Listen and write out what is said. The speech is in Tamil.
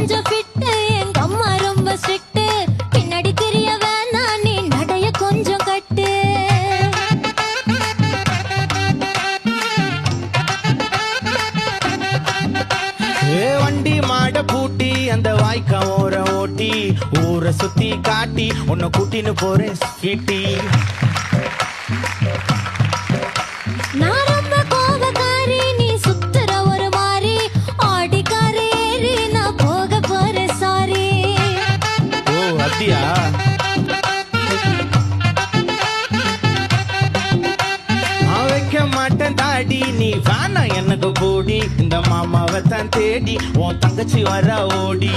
கொஞ்சம் ஃபிட்டு எங்க அம்மா ரொம்ப ஸ்ட்ரிக்ட் பின்னாடி தெரிய வேணாம் நீ நடைய கொஞ்சம் கட்டு வண்டி மாட பூட்டி அந்த வாய்க்கா ஓர ஓட்டி ஊரை சுத்தி காட்டி உன்னை கூட்டின்னு போறேன் கேட்டி நான் ரொம்ப கோபக்காரி நீ சுத்துற ஒரு மாதிரி ஆடிக்காரி ஏறி நான் போக போறேன் சாரி ஓ அப்படியா நான் வைக்க மாட்டேன் தாடி நீ வேணா எனக்கு போடி இந்த மாமாவை தான் தேடி உன் தங்கச்சி வர ஓடி